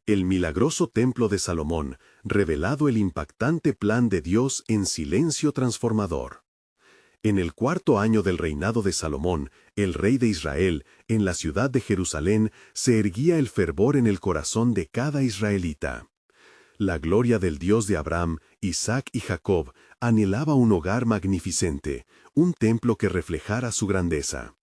El milagroso templo de Salomón, revelado el impactante plan de Dios en silencio transformador. En el 4.º año del reinado de Salomón, el rey de Israel, en la ciudad de Jerusalén, se erguía el fervor en el corazón de cada israelita. La gloria del Dios de Abraham, Isaac y Jacob anhelaba un hogar magnificente, un templo que reflejara su grandeza.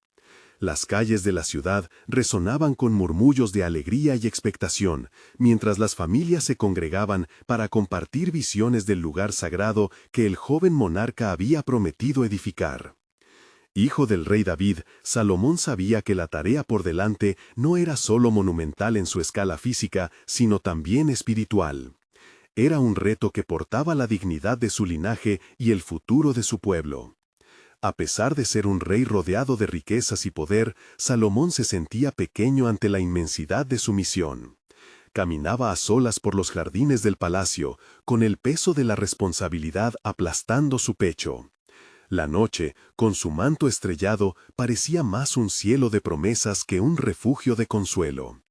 Las calles de la ciudad resonaban con murmullos de alegría y expectación, mientras las familias se congregaban para compartir visiones del lugar sagrado que el joven monarca había prometido edificar. Hijo del rey David, Salomón sabía que la tarea por delante no era solo monumental en su escala física, sino también espiritual. Era un reto que portaba la dignidad de su linaje y el futuro de su pueblo. A pesar de ser un rey rodeado de riquezas y poder, Salomón se sentía pequeño ante la inmensidad de su misión. Caminaba a solas por los jardines del palacio, con el peso de la responsabilidad aplastando su pecho. La noche, con su manto estrellado, parecía más un cielo de promesas que un refugio de consuelo.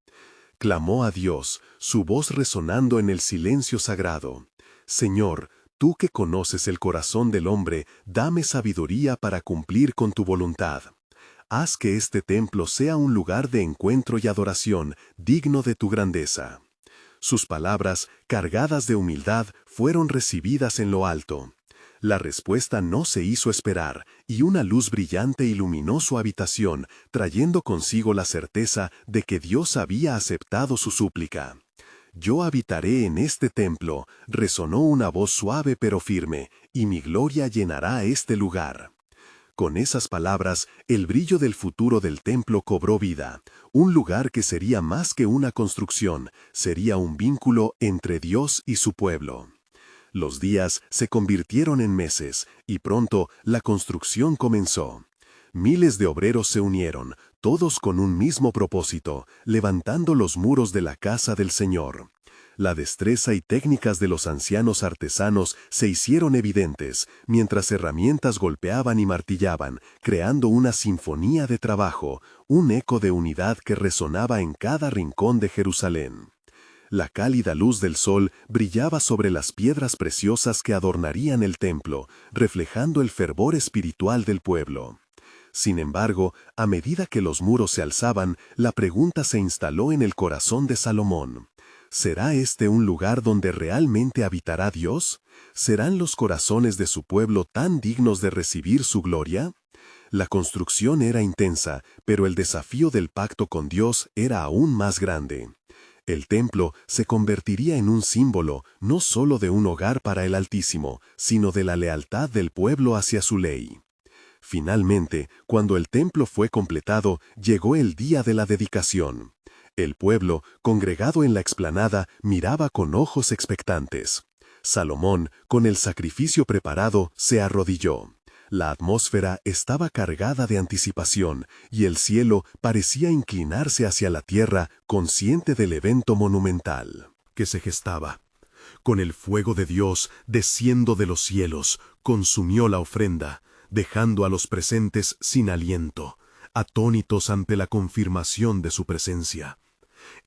Clamó a Dios, su voz resonando en el silencio sagrado. Señor, tú que conoces el corazón del hombre, dame sabiduría para cumplir con tu voluntad. Haz que este templo sea un lugar de encuentro y adoración, digno de tu grandeza. Sus palabras, cargadas de humildad, fueron recibidas en lo alto. La respuesta no se hizo esperar, y una luz brillante iluminó su habitación, trayendo consigo la certeza de que Dios había aceptado su súplica. «Yo habitaré en este templo», resonó una voz suave pero firme, «y mi gloria llenará este lugar». Con esas palabras, el brillo del futuro del templo cobró vida. Un lugar que sería más que una construcción, sería un vínculo entre Dios y su pueblo. Los días se convirtieron en meses, y pronto la construcción comenzó. Miles de obreros se unieron, todos con un mismo propósito, levantando los muros de la casa del Señor. La destreza y técnicas de los ancianos artesanos se hicieron evidentes, mientras herramientas golpeaban y martillaban, creando una sinfonía de trabajo, un eco de unidad que resonaba en cada rincón de Jerusalén. La cálida luz del sol brillaba sobre las piedras preciosas que adornarían el templo, reflejando el fervor espiritual del pueblo. Sin embargo, a medida que los muros se alzaban, la pregunta se instaló en el corazón de Salomón. ¿Será este un lugar donde realmente habitará Dios? ¿Serán los corazones de su pueblo tan dignos de recibir su gloria? La construcción era intensa, pero el desafío del pacto con Dios era aún más grande. El templo se convertiría en un símbolo no solo de un hogar para el Altísimo, sino de la lealtad del pueblo hacia su ley. Finalmente, cuando el templo fue completado, llegó el día de la dedicación. El pueblo, congregado en la explanada, miraba con ojos expectantes. Salomón, con el sacrificio preparado, se arrodilló. La atmósfera estaba cargada de anticipación, y el cielo parecía inclinarse hacia la tierra, consciente del evento monumental que se gestaba. Con el fuego de Dios, desciendo de los cielos, consumió la ofrenda, dejando a los presentes sin aliento, atónitos ante la confirmación de su presencia.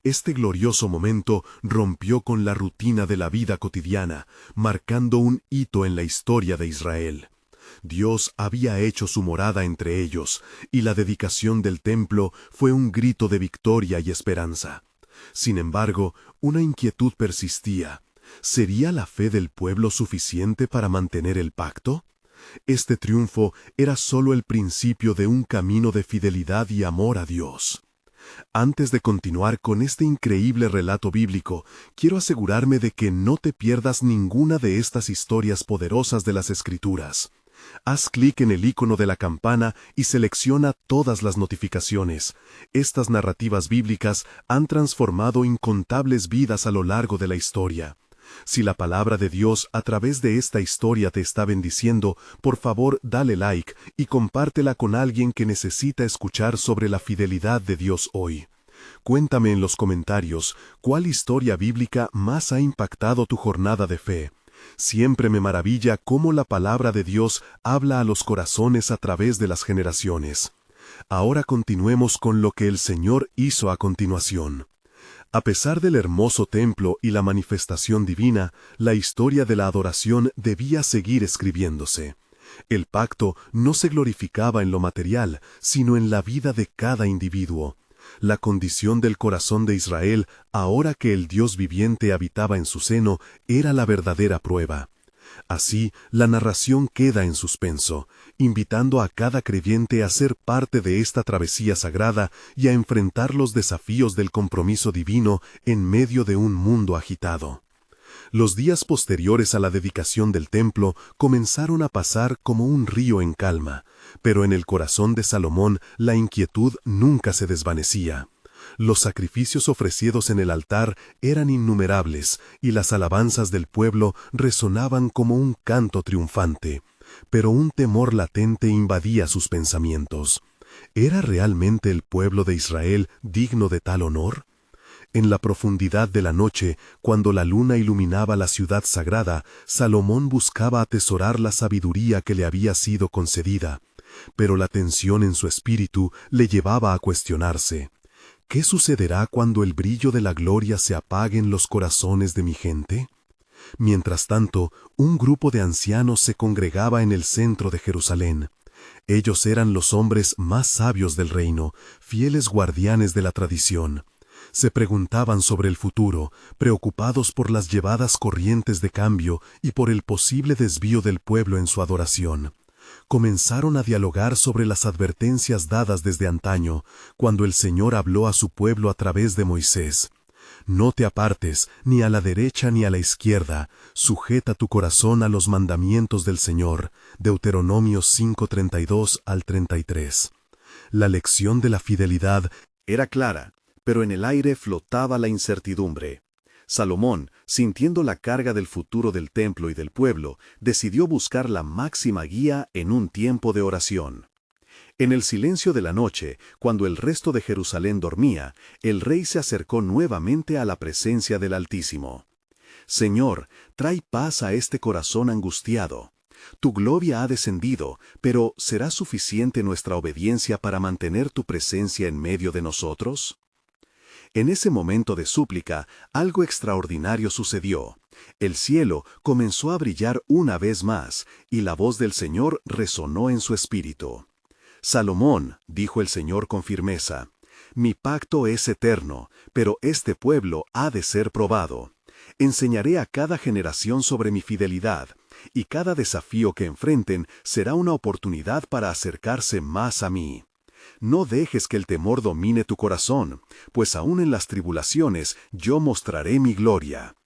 Este glorioso momento rompió con la rutina de la vida cotidiana, marcando un hito en la historia de Israel. Dios había hecho su morada entre ellos, y la dedicación del templo fue un grito de victoria y esperanza. Sin embargo, una inquietud persistía. ¿Sería la fe del pueblo suficiente para mantener el pacto? Este triunfo era solo el principio de un camino de fidelidad y amor a Dios. Antes de continuar con este increíble relato bíblico, quiero asegurarme de que no te pierdas ninguna de estas historias poderosas de las Escrituras. Haz clic en el icono de la campana y selecciona todas las notificaciones. Estas narrativas bíblicas han transformado incontables vidas a lo largo de la historia. Si la palabra de Dios a través de esta historia te está bendiciendo, por favor dale like y compártela con alguien que necesita escuchar sobre la fidelidad de Dios hoy. Cuéntame en los comentarios cuál historia bíblica más ha impactado tu jornada de fe. Siempre me maravilla cómo la palabra de Dios habla a los corazones a través de las generaciones. Ahora continuemos con lo que el Señor hizo a continuación. A pesar del hermoso templo y la manifestación divina, la historia de la adoración debía seguir escribiéndose. El pacto no se glorificaba en lo material, sino en la vida de cada individuo. La condición del corazón de Israel, ahora que el Dios viviente habitaba en su seno, era la verdadera prueba. Así, la narración queda en suspenso, invitando a cada creyente a ser parte de esta travesía sagrada y a enfrentar los desafíos del compromiso divino en medio de un mundo agitado. Los días posteriores a la dedicación del templo comenzaron a pasar como un río en calma, pero en el corazón de Salomón la inquietud nunca se desvanecía. Los sacrificios ofrecidos en el altar eran innumerables y las alabanzas del pueblo resonaban como un canto triunfante, pero un temor latente invadía sus pensamientos. ¿Era realmente el pueblo de Israel digno de tal honor? En la profundidad de la noche, cuando la luna iluminaba la ciudad sagrada, Salomón buscaba atesorar la sabiduría que le había sido concedida, pero la tensión en su espíritu le llevaba a cuestionarse. ¿Qué sucederá cuando el brillo de la gloria se apague en los corazones de mi gente? Mientras tanto, un grupo de ancianos se congregaba en el centro de Jerusalén. Ellos eran los hombres más sabios del reino, fieles guardianes de la tradición. Se preguntaban sobre el futuro, preocupados por las llevadas corrientes de cambio y por el posible desvío del pueblo en su adoración. Comenzaron a dialogar sobre las advertencias dadas desde antaño, cuando el Señor habló a su pueblo a través de Moisés. No te apartes, ni a la derecha ni a la izquierda, sujeta tu corazón a los mandamientos del Señor. Deuteronomio 5:32 al 33. La lección de la fidelidad era clara, pero en el aire flotaba la incertidumbre. Salomón, sintiendo la carga del futuro del templo y del pueblo, decidió buscar la máxima guía en un tiempo de oración. En el silencio de la noche, cuando el resto de Jerusalén dormía, el rey se acercó nuevamente a la presencia del Altísimo. Señor, trae paz a este corazón angustiado. Tu gloria ha descendido, pero ¿será suficiente nuestra obediencia para mantener tu presencia en medio de nosotros? En ese momento de súplica, algo extraordinario sucedió. El cielo comenzó a brillar una vez más, y la voz del Señor resonó en su espíritu. Salomón, dijo el Señor con firmeza, mi pacto es eterno, pero este pueblo ha de ser probado. Enseñaré a cada generación sobre mi fidelidad, y cada desafío que enfrenten será una oportunidad para acercarse más a mí. No dejes que el temor domine tu corazón, pues aún en las tribulaciones yo mostraré mi gloria.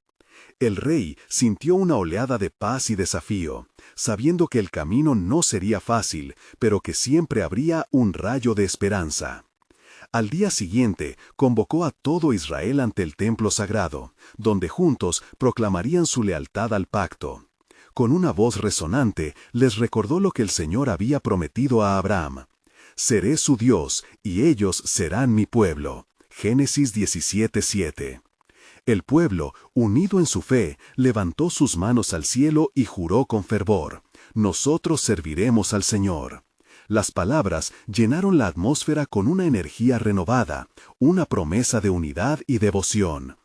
El rey sintió una oleada de paz y desafío, sabiendo que el camino no sería fácil, pero que siempre habría un rayo de esperanza. Al día siguiente, convocó a todo Israel ante el templo sagrado, donde juntos proclamarían su lealtad al pacto. Con una voz resonante, les recordó lo que el Señor había prometido a Abraham. Seré su Dios, y ellos serán mi pueblo. Génesis 17:7. El pueblo, unido en su fe, levantó sus manos al cielo y juró con fervor: nosotros serviremos al Señor. Las palabras llenaron la atmósfera con una energía renovada, una promesa de unidad y devoción.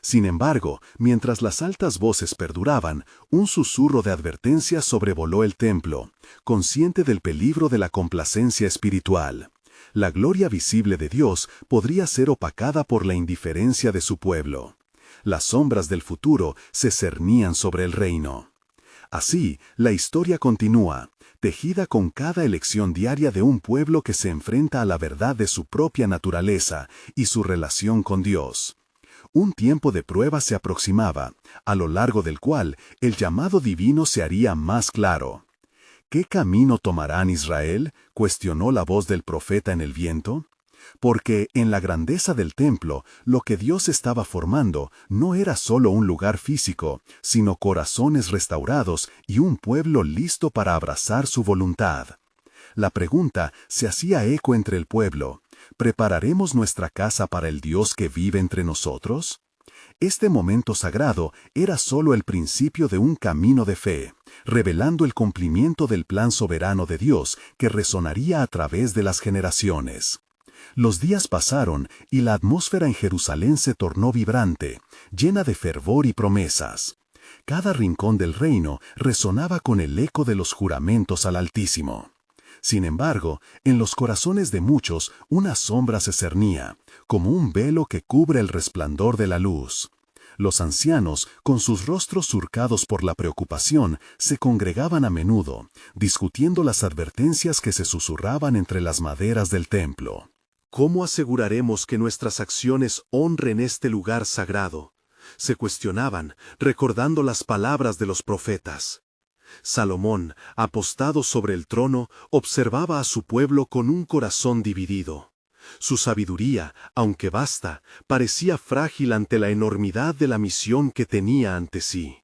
Sin embargo, mientras las altas voces perduraban, un susurro de advertencia sobrevoló el templo, consciente del peligro de la complacencia espiritual. La gloria visible de Dios podría ser opacada por la indiferencia de su pueblo. Las sombras del futuro se cernían sobre el reino. Así, la historia continúa, tejida con cada elección diaria de un pueblo que se enfrenta a la verdad de su propia naturaleza y su relación con Dios. Un tiempo de prueba se aproximaba, a lo largo del cual el llamado divino se haría más claro. ¿Qué camino tomarán Israel?, cuestionó la voz del profeta en el viento. Porque en la grandeza del templo, lo que Dios estaba formando no era solo un lugar físico, sino corazones restaurados y un pueblo listo para abrazar su voluntad. La pregunta se hacía eco entre el pueblo: ¿prepararemos nuestra casa para el Dios que vive entre nosotros? Este momento sagrado era solo el principio de un camino de fe, revelando el cumplimiento del plan soberano de Dios que resonaría a través de las generaciones. Los días pasaron y la atmósfera en Jerusalén se tornó vibrante, llena de fervor y promesas. Cada rincón del reino resonaba con el eco de los juramentos al Altísimo. Sin embargo, en los corazones de muchos una sombra se cernía, como un velo que cubre el resplandor de la luz. Los ancianos, con sus rostros surcados por la preocupación, se congregaban a menudo, discutiendo las advertencias que se susurraban entre las maderas del templo. ¿Cómo aseguraremos que nuestras acciones honren este lugar sagrado? Se cuestionaban, recordando las palabras de los profetas. Salomón, apostado sobre el trono, observaba a su pueblo con un corazón dividido. Su sabiduría, aunque vasta, parecía frágil ante la enormidad de la misión que tenía ante sí.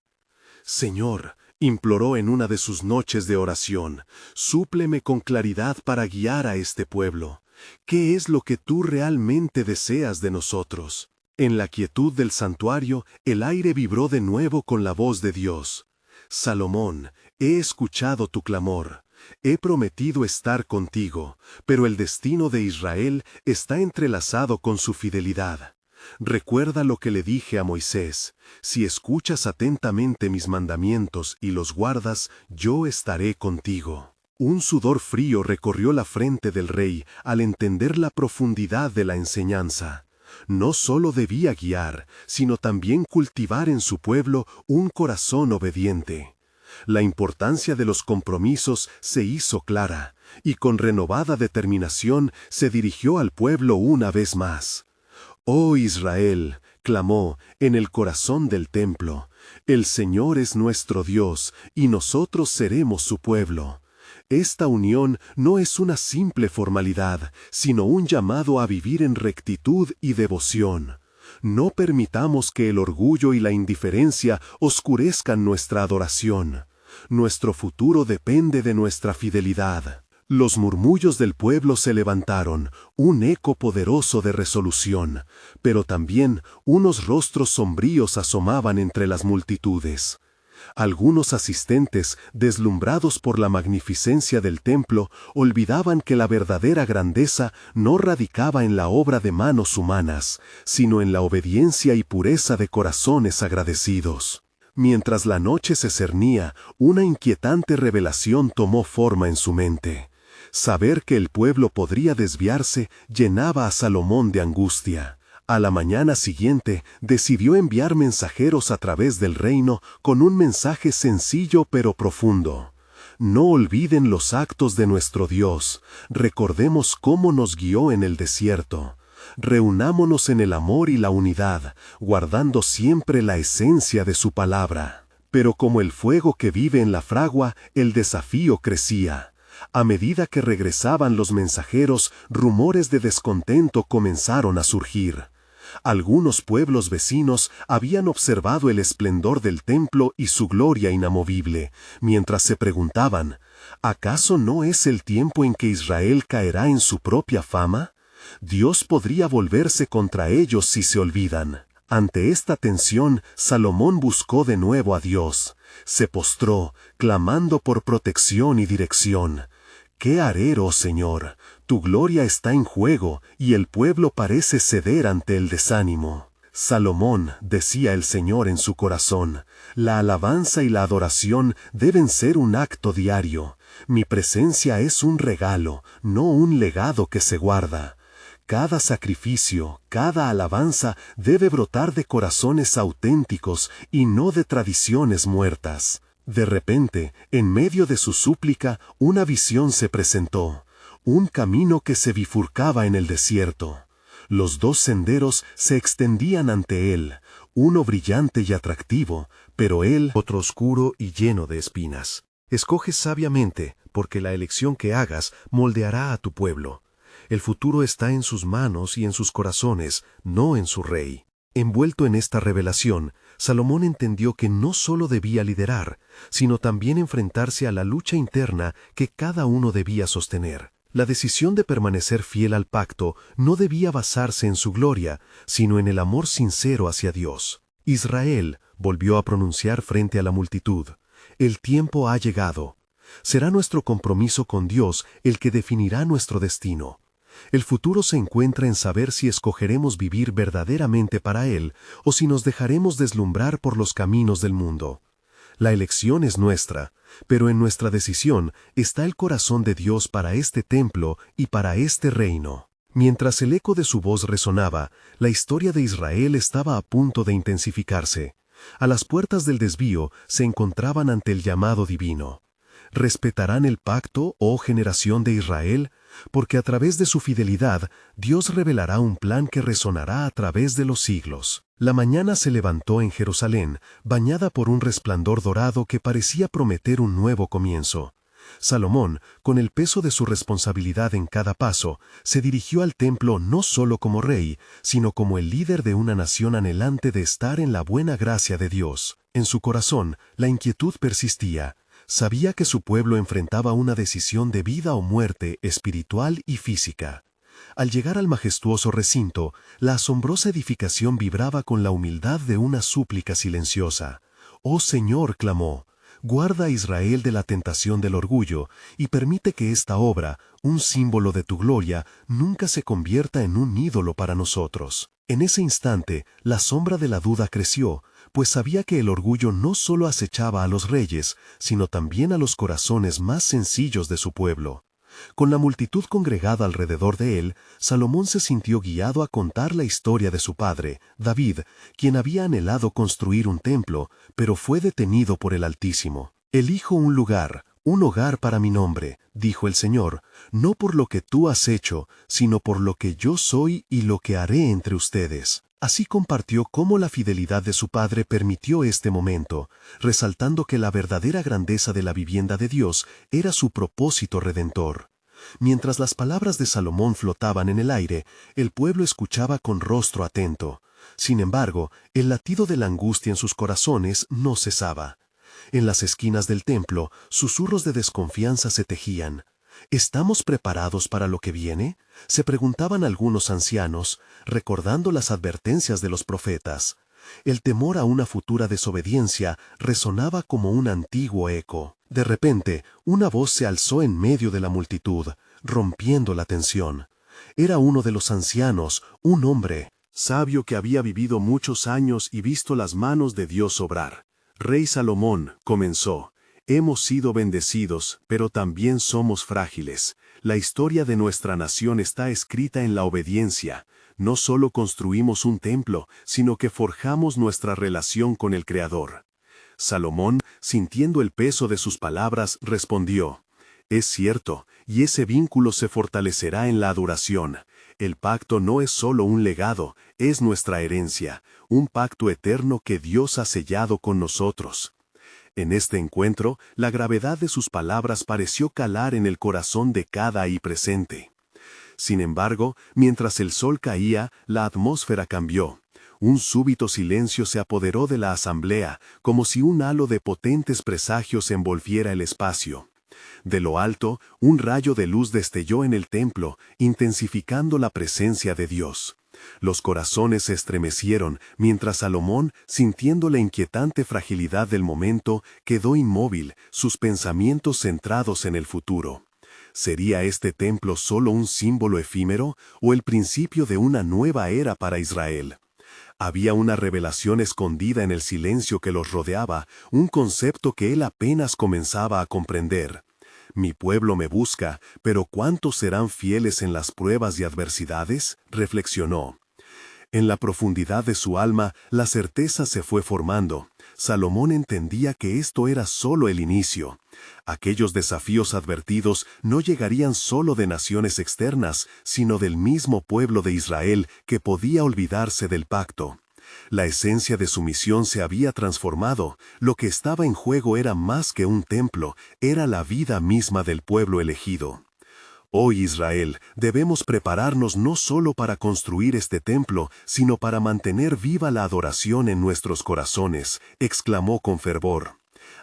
Señor, imploró en una de sus noches de oración, súpleme con claridad para guiar a este pueblo. ¿Qué es lo que tú realmente deseas de nosotros? En la quietud del santuario, el aire vibró de nuevo con la voz de Dios. Salomón, he escuchado tu clamor. He prometido estar contigo, pero el destino de Israel está entrelazado con su fidelidad. Recuerda lo que le dije a Moisés, si escuchas atentamente mis mandamientos y los guardas, yo estaré contigo. Un sudor frío recorrió la frente del rey al entender la profundidad de la enseñanza. No solo debía guiar, sino también cultivar en su pueblo un corazón obediente. La importancia de los compromisos se hizo clara, y con renovada determinación se dirigió al pueblo una vez más. «Oh Israel», clamó en el corazón del templo, «el Señor es nuestro Dios, y nosotros seremos su pueblo». Esta unión no es una simple formalidad, sino un llamado a vivir en rectitud y devoción. No permitamos que el orgullo y la indiferencia oscurezcan nuestra adoración. Nuestro futuro depende de nuestra fidelidad. Los murmullos del pueblo se levantaron, un eco poderoso de resolución, pero también unos rostros sombríos asomaban entre las multitudes. Algunos asistentes, deslumbrados por la magnificencia del templo, olvidaban que la verdadera grandeza no radicaba en la obra de manos humanas, sino en la obediencia y pureza de corazones agradecidos. Mientras la noche se cernía, una inquietante revelación tomó forma en su mente. Saber que el pueblo podría desviarse llenaba a Salomón de angustia. A la mañana siguiente, decidió enviar mensajeros a través del reino con un mensaje sencillo pero profundo. No olviden los actos de nuestro Dios, recordemos cómo nos guió en el desierto. Reunámonos en el amor y la unidad, guardando siempre la esencia de su palabra. Pero como el fuego que vive en la fragua, el desafío crecía. A medida que regresaban los mensajeros, rumores de descontento comenzaron a surgir. Algunos pueblos vecinos habían observado el esplendor del templo y su gloria inamovible, mientras se preguntaban, ¿acaso no es el tiempo en que Israel caerá en su propia fama? Dios podría volverse contra ellos si se olvidan. Ante esta tensión, Salomón buscó de nuevo a Dios. Se postró, clamando por protección y dirección. ¿Qué haré, oh Señor? Tu gloria está en juego, y el pueblo parece ceder ante el desánimo. Salomón, decía el Señor en su corazón, la alabanza y la adoración deben ser un acto diario. Mi presencia es un regalo, no un legado que se guarda. Cada sacrificio, cada alabanza debe brotar de corazones auténticos y no de tradiciones muertas. De repente, en medio de su súplica, una visión se presentó, un camino que se bifurcaba en el desierto. Los dos senderos se extendían ante él, uno brillante y atractivo, pero otro oscuro y lleno de espinas. Escoge sabiamente, porque la elección que hagas moldeará a tu pueblo. El futuro está en sus manos y en sus corazones, no en su rey. Envuelto en esta revelación, Salomón entendió que no solo debía liderar, sino también enfrentarse a la lucha interna que cada uno debía sostener. La decisión de permanecer fiel al pacto no debía basarse en su gloria, sino en el amor sincero hacia Dios. Israel, volvió a pronunciar frente a la multitud, el tiempo ha llegado. Será nuestro compromiso con Dios el que definirá nuestro destino. El futuro se encuentra en saber si escogeremos vivir verdaderamente para Él o si nos dejaremos deslumbrar por los caminos del mundo. La elección es nuestra, pero en nuestra decisión está el corazón de Dios para este templo y para este reino. Mientras el eco de su voz resonaba, la historia de Israel estaba a punto de intensificarse. A las puertas del desvío se encontraban ante el llamado divino. ¿Respetarán el pacto, oh generación de Israel? Porque a través de su fidelidad, Dios revelará un plan que resonará a través de los siglos. La mañana se levantó en Jerusalén, bañada por un resplandor dorado que parecía prometer un nuevo comienzo. Salomón, con el peso de su responsabilidad en cada paso, se dirigió al templo no solo como rey, sino como el líder de una nación anhelante de estar en la buena gracia de Dios. En su corazón, la inquietud persistía. Sabía que su pueblo enfrentaba una decisión de vida o muerte espiritual y física. Al llegar al majestuoso recinto, la asombrosa edificación vibraba con la humildad de una súplica silenciosa. «Oh Señor», clamó, «guarda a Israel de la tentación del orgullo y permite que esta obra, un símbolo de tu gloria, nunca se convierta en un ídolo para nosotros». En ese instante, la sombra de la duda creció, pues sabía que el orgullo no solo acechaba a los reyes, sino también a los corazones más sencillos de su pueblo. Con la multitud congregada alrededor de él, Salomón se sintió guiado a contar la historia de su padre, David, quien había anhelado construir un templo, pero fue detenido por el Altísimo. «Elijo un lugar, un hogar para mi nombre», dijo el Señor, «no por lo que tú has hecho, sino por lo que yo soy y lo que haré entre ustedes». Así compartió cómo la fidelidad de su padre permitió este momento, resaltando que la verdadera grandeza de la vivienda de Dios era su propósito redentor. Mientras las palabras de Salomón flotaban en el aire, el pueblo escuchaba con rostro atento. Sin embargo, el latido de la angustia en sus corazones no cesaba. En las esquinas del templo, susurros de desconfianza se tejían. ¿Estamos preparados para lo que viene?, se preguntaban algunos ancianos, recordando las advertencias de los profetas. El temor a una futura desobediencia resonaba como un antiguo eco. De repente, una voz se alzó en medio de la multitud, rompiendo la tensión. Era uno de los ancianos, un hombre sabio que había vivido muchos años y visto las manos de Dios obrar. «Rey Salomón», comenzó, «hemos sido bendecidos, pero también somos frágiles. La historia de nuestra nación está escrita en la obediencia. No solo construimos un templo, sino que forjamos nuestra relación con el Creador». Salomón, sintiendo el peso de sus palabras, respondió, «Es cierto, y ese vínculo se fortalecerá en la adoración. El pacto no es solo un legado, es nuestra herencia, un pacto eterno que Dios ha sellado con nosotros». En este encuentro, la gravedad de sus palabras pareció calar en el corazón de cada ahí presente. Sin embargo, mientras el sol caía, la atmósfera cambió. Un súbito silencio se apoderó de la asamblea, como si un halo de potentes presagios envolviera el espacio. De lo alto, un rayo de luz destelló en el templo, intensificando la presencia de Dios. Los corazones se estremecieron, mientras Salomón, sintiendo la inquietante fragilidad del momento, quedó inmóvil, sus pensamientos centrados en el futuro. ¿Sería este templo solo un símbolo efímero o el principio de una nueva era para Israel? Había una revelación escondida en el silencio que los rodeaba, un concepto que él apenas comenzaba a comprender. «Mi pueblo me busca, pero ¿cuántos serán fieles en las pruebas y adversidades?», reflexionó. En la profundidad de su alma, la certeza se fue formando. Salomón entendía que esto era solo el inicio. Aquellos desafíos advertidos no llegarían solo de naciones externas, sino del mismo pueblo de Israel que podía olvidarse del pacto. La esencia de su misión se había transformado. Lo que estaba en juego era más que un templo, era la vida misma del pueblo elegido. Hoy, Israel, debemos prepararnos no solo para construir este templo, sino para mantener viva la adoración en nuestros corazones, exclamó con fervor.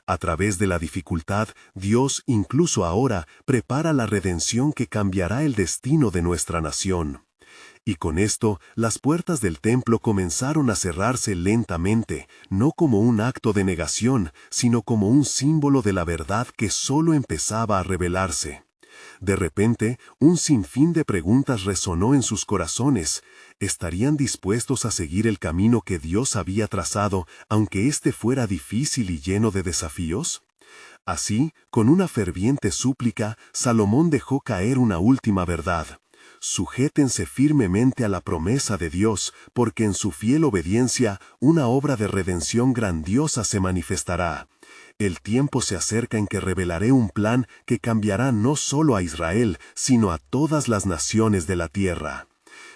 A través de la dificultad, Dios, incluso ahora, prepara la redención que cambiará el destino de nuestra nación. Y con esto, las puertas del templo comenzaron a cerrarse lentamente, no como un acto de negación, sino como un símbolo de la verdad que solo empezaba a revelarse. De repente, un sinfín de preguntas resonó en sus corazones. ¿Estarían dispuestos a seguir el camino que Dios había trazado, aunque éste fuera difícil y lleno de desafíos? Así, con una ferviente súplica, Salomón dejó caer una última verdad. Sujétense firmemente a la promesa de Dios, porque en su fiel obediencia una obra de redención grandiosa se manifestará. El tiempo se acerca en que revelaré un plan que cambiará no solo a Israel, sino a todas las naciones de la tierra.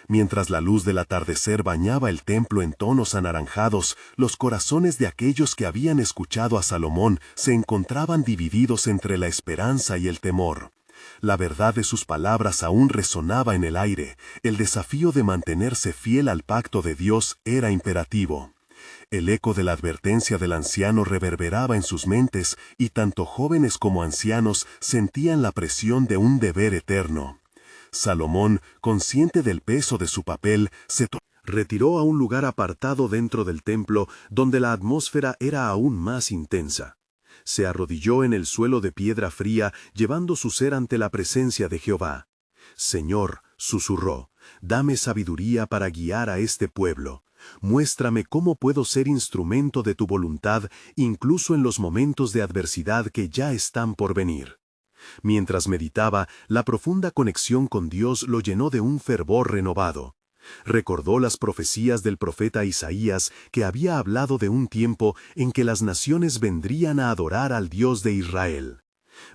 Mientras la luz del atardecer bañaba el templo en tonos anaranjados, los corazones de aquellos que habían escuchado a Salomón se encontraban divididos entre la esperanza y el temor. La verdad de sus palabras aún resonaba en el aire. El desafío de mantenerse fiel al pacto de Dios era imperativo. El eco de la advertencia del anciano reverberaba en sus mentes, y tanto jóvenes como ancianos sentían la presión de un deber eterno. Salomón, consciente del peso de su papel, se retiró a un lugar apartado dentro del templo, donde la atmósfera era aún más intensa. Se arrodilló en el suelo de piedra fría, llevando su ser ante la presencia de Jehová. «Señor», susurró, «dame sabiduría para guiar a este pueblo. Muéstrame cómo puedo ser instrumento de tu voluntad, incluso en los momentos de adversidad que ya están por venir». Mientras meditaba, la profunda conexión con Dios lo llenó de un fervor renovado. Recordó las profecías del profeta Isaías, que había hablado de un tiempo en que las naciones vendrían a adorar al Dios de Israel.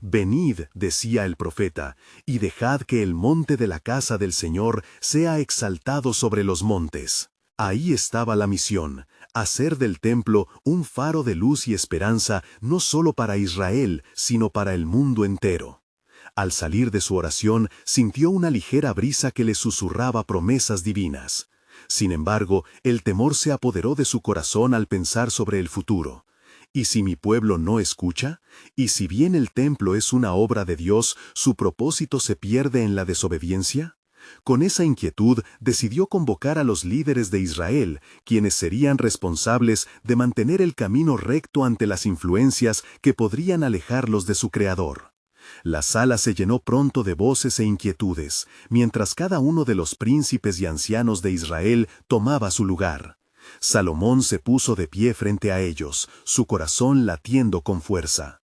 «Venid», decía el profeta, «y dejad que el monte de la casa del Señor sea exaltado sobre los montes». Ahí estaba la misión, hacer del templo un faro de luz y esperanza no solo para Israel, sino para el mundo entero. Al salir de su oración, sintió una ligera brisa que le susurraba promesas divinas. Sin embargo, el temor se apoderó de su corazón al pensar sobre el futuro. ¿Y si mi pueblo no escucha? ¿Y si bien el templo es una obra de Dios, su propósito se pierde en la desobediencia? Con esa inquietud decidió convocar a los líderes de Israel, quienes serían responsables de mantener el camino recto ante las influencias que podrían alejarlos de su Creador. La sala se llenó pronto de voces e inquietudes, mientras cada uno de los príncipes y ancianos de Israel tomaba su lugar. Salomón se puso de pie frente a ellos, su corazón latiendo con fuerza.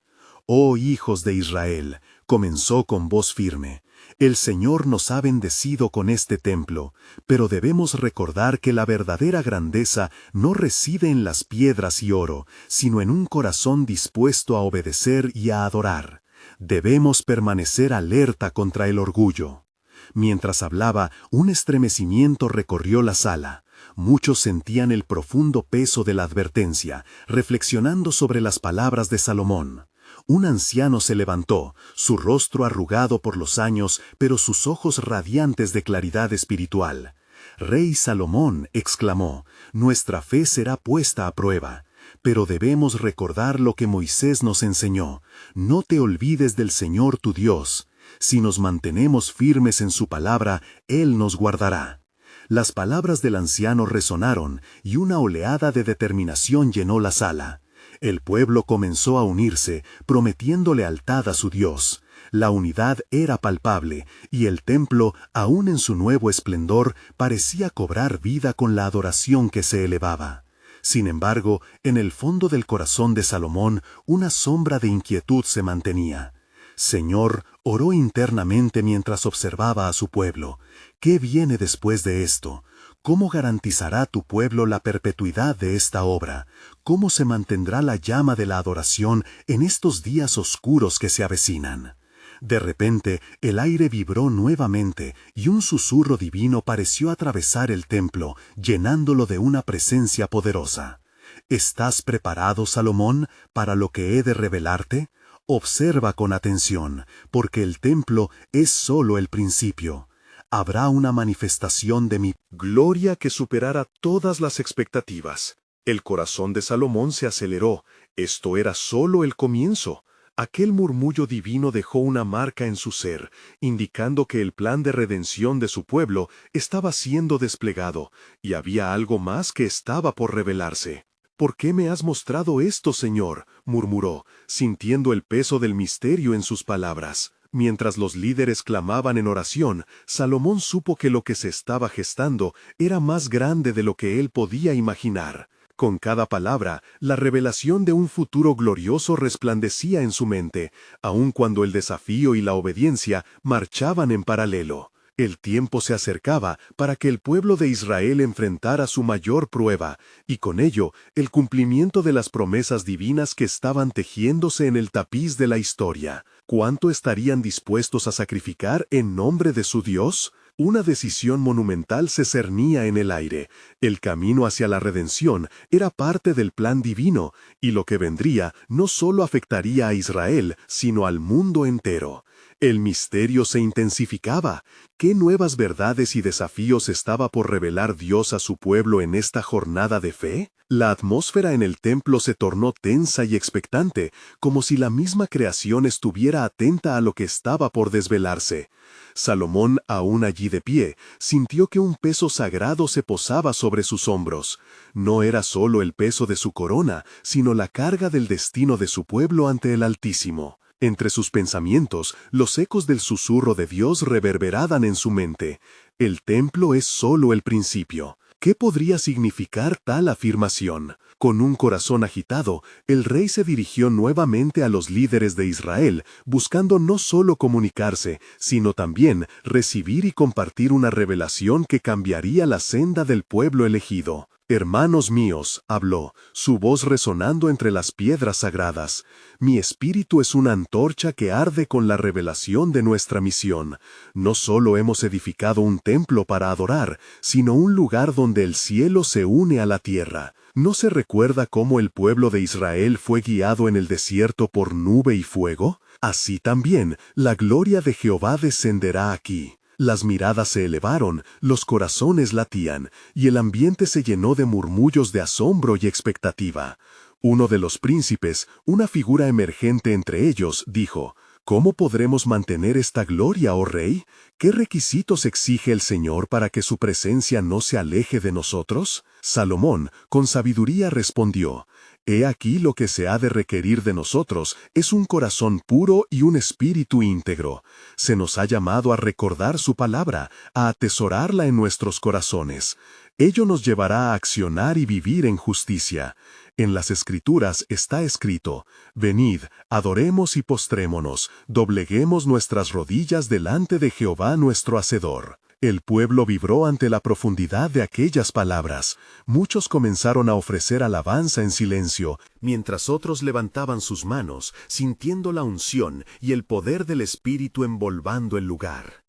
«Oh hijos de Israel», comenzó con voz firme, «el Señor nos ha bendecido con este templo, pero debemos recordar que la verdadera grandeza no reside en las piedras y oro, sino en un corazón dispuesto a obedecer y a adorar. Debemos permanecer alerta contra el orgullo». Mientras hablaba, un estremecimiento recorrió la sala. Muchos sentían el profundo peso de la advertencia, reflexionando sobre las palabras de Salomón. Un anciano se levantó, su rostro arrugado por los años, pero sus ojos radiantes de claridad espiritual. «Rey Salomón», exclamó, «nuestra fe será puesta a prueba. Pero debemos recordar lo que Moisés nos enseñó. No te olvides del Señor tu Dios. Si nos mantenemos firmes en su palabra, Él nos guardará». Las palabras del anciano resonaron, y una oleada de determinación llenó la sala. El pueblo comenzó a unirse, prometiendo lealtad a su Dios. La unidad era palpable, y el templo, aún en su nuevo esplendor, parecía cobrar vida con la adoración que se elevaba. Sin embargo, en el fondo del corazón de Salomón, una sombra de inquietud se mantenía. «Señor», oró internamente mientras observaba a su pueblo, «¿qué viene después de esto? ¿Cómo garantizará tu pueblo la perpetuidad de esta obra? ¿Cómo se mantendrá la llama de la adoración en estos días oscuros que se avecinan?» De repente, el aire vibró nuevamente, y un susurro divino pareció atravesar el templo, llenándolo de una presencia poderosa. «¿Estás preparado, Salomón, para lo que he de revelarte? Observa con atención, porque el templo es solo el principio. Habrá una manifestación de mi gloria que superará todas las expectativas». El corazón de Salomón se aceleró. Esto era solo el comienzo. Aquel murmullo divino dejó una marca en su ser, indicando que el plan de redención de su pueblo estaba siendo desplegado, y había algo más que estaba por revelarse. «¿Por qué me has mostrado esto, Señor?», murmuró, sintiendo el peso del misterio en sus palabras. Mientras los líderes clamaban en oración, Salomón supo que lo que se estaba gestando era más grande de lo que él podía imaginar. Con cada palabra, la revelación de un futuro glorioso resplandecía en su mente, aun cuando el desafío y la obediencia marchaban en paralelo. El tiempo se acercaba para que el pueblo de Israel enfrentara su mayor prueba, y con ello, el cumplimiento de las promesas divinas que estaban tejiéndose en el tapiz de la historia. ¿Cuánto estarían dispuestos a sacrificar en nombre de su Dios? Una decisión monumental se cernía en el aire. El camino hacia la redención era parte del plan divino, y lo que vendría no solo afectaría a Israel, sino al mundo entero. El misterio se intensificaba. ¿Qué nuevas verdades y desafíos estaba por revelar Dios a su pueblo en esta jornada de fe? La atmósfera en el templo se tornó tensa y expectante, como si la misma creación estuviera atenta a lo que estaba por desvelarse. Salomón, aún allí de pie, sintió que un peso sagrado se posaba sobre sus hombros. No era solo el peso de su corona, sino la carga del destino de su pueblo ante el Altísimo. Entre sus pensamientos, los ecos del susurro de Dios reverberaban en su mente. El templo es solo el principio. ¿Qué podría significar tal afirmación? Con un corazón agitado, el rey se dirigió nuevamente a los líderes de Israel, buscando no solo comunicarse, sino también recibir y compartir una revelación que cambiaría la senda del pueblo elegido. «Hermanos míos», habló, su voz resonando entre las piedras sagradas, «mi espíritu es una antorcha que arde con la revelación de nuestra misión. No solo hemos edificado un templo para adorar, sino un lugar donde el cielo se une a la tierra. ¿No se recuerda cómo el pueblo de Israel fue guiado en el desierto por nube y fuego? Así también, la gloria de Jehová descenderá aquí». Las miradas se elevaron, los corazones latían, y el ambiente se llenó de murmullos de asombro y expectativa. Uno de los príncipes, una figura emergente entre ellos, dijo: «¿Cómo podremos mantener esta gloria, oh rey? ¿Qué requisitos exige el Señor para que su presencia no se aleje de nosotros?» Salomón, con sabiduría, respondió: «He aquí lo que se ha de requerir de nosotros es un corazón puro y un espíritu íntegro. Se nos ha llamado a recordar su palabra, a atesorarla en nuestros corazones. Ello nos llevará a accionar y vivir en justicia. En las Escrituras está escrito: venid, adoremos y postrémonos, dobleguemos nuestras rodillas delante de Jehová nuestro Hacedor». El pueblo vibró ante la profundidad de aquellas palabras. Muchos comenzaron a ofrecer alabanza en silencio, mientras otros levantaban sus manos, sintiendo la unción y el poder del Espíritu envolvando el lugar.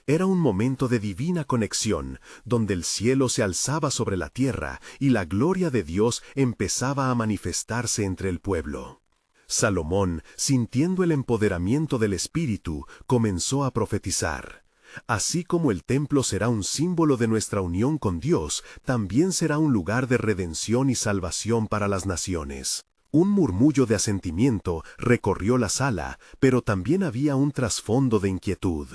Era un momento de divina conexión, donde el cielo se alzaba sobre la tierra y la gloria de Dios empezaba a manifestarse entre el pueblo. Salomón, sintiendo el empoderamiento del Espíritu, comenzó a profetizar. Así como el templo será un símbolo de nuestra unión con Dios, también será un lugar de redención y salvación para las naciones. Un murmullo de asentimiento recorrió la sala, pero también había un trasfondo de inquietud.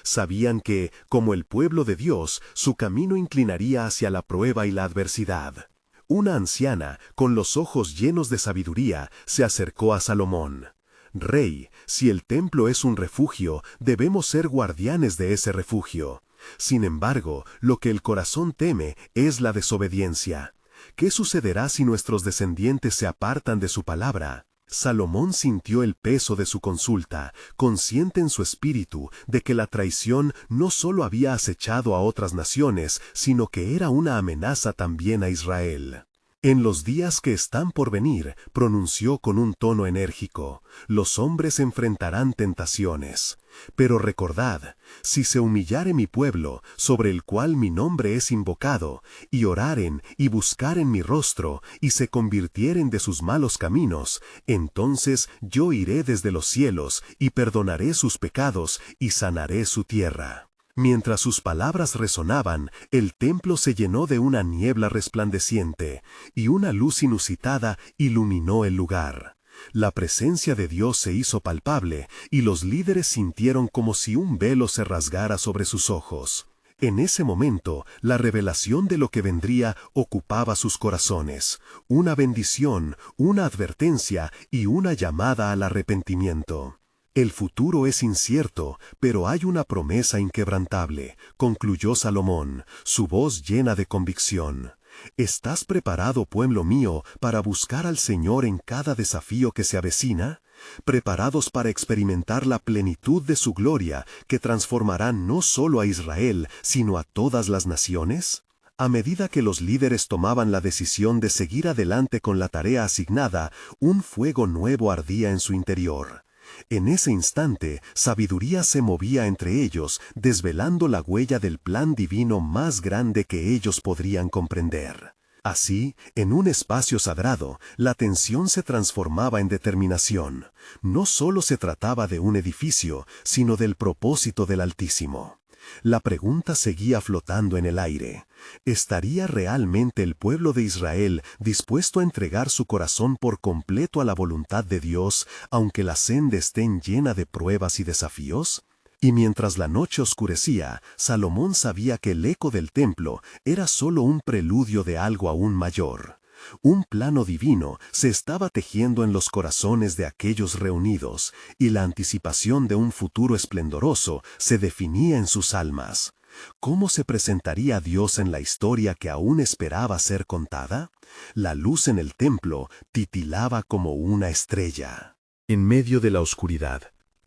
Sabían que, como el pueblo de Dios, su camino inclinaría hacia la prueba y la adversidad. Una anciana, con los ojos llenos de sabiduría, se acercó a Salomón. «Rey, si el templo es un refugio, debemos ser guardianes de ese refugio. Sin embargo, lo que el corazón teme es la desobediencia. ¿Qué sucederá si nuestros descendientes se apartan de su palabra?» Salomón sintió el peso de su consulta, consciente en su espíritu de que la traición no solo había acechado a otras naciones, sino que era una amenaza también a Israel. «En los días que están por venir», pronunció con un tono enérgico, «los hombres enfrentarán tentaciones. Pero recordad, si se humillare mi pueblo, sobre el cual mi nombre es invocado, y oraren y buscaren mi rostro, y se convirtieren de sus malos caminos, entonces yo iré desde los cielos, y perdonaré sus pecados, y sanaré su tierra». Mientras sus palabras resonaban, el templo se llenó de una niebla resplandeciente, y una luz inusitada iluminó el lugar. La presencia de Dios se hizo palpable, y los líderes sintieron como si un velo se rasgara sobre sus ojos. En ese momento, la revelación de lo que vendría ocupaba sus corazones, una bendición, una advertencia y una llamada al arrepentimiento. El futuro es incierto, pero hay una promesa inquebrantable, concluyó Salomón, su voz llena de convicción. ¿Estás preparado, pueblo mío, para buscar al Señor en cada desafío que se avecina? ¿Preparados para experimentar la plenitud de su gloria, que transformará no solo a Israel, sino a todas las naciones? A medida que los líderes tomaban la decisión de seguir adelante con la tarea asignada, un fuego nuevo ardía en su interior. En ese instante, sabiduría se movía entre ellos, desvelando la huella del plan divino más grande que ellos podrían comprender. Así, en un espacio sagrado, la tensión se transformaba en determinación. No solo se trataba de un edificio, sino del propósito del Altísimo. La pregunta seguía flotando en el aire. ¿Estaría realmente el pueblo de Israel dispuesto a entregar su corazón por completo a la voluntad de Dios, aunque la senda esté llena de pruebas y desafíos? Y mientras la noche oscurecía, Salomón sabía que el eco del templo era solo un preludio de algo aún mayor. Un plano divino se estaba tejiendo en los corazones de aquellos reunidos, y la anticipación de un futuro esplendoroso se definía en sus almas. ¿Cómo se presentaría Dios en la historia que aún esperaba ser contada? La luz en el templo titilaba como una estrella. En medio de la oscuridad,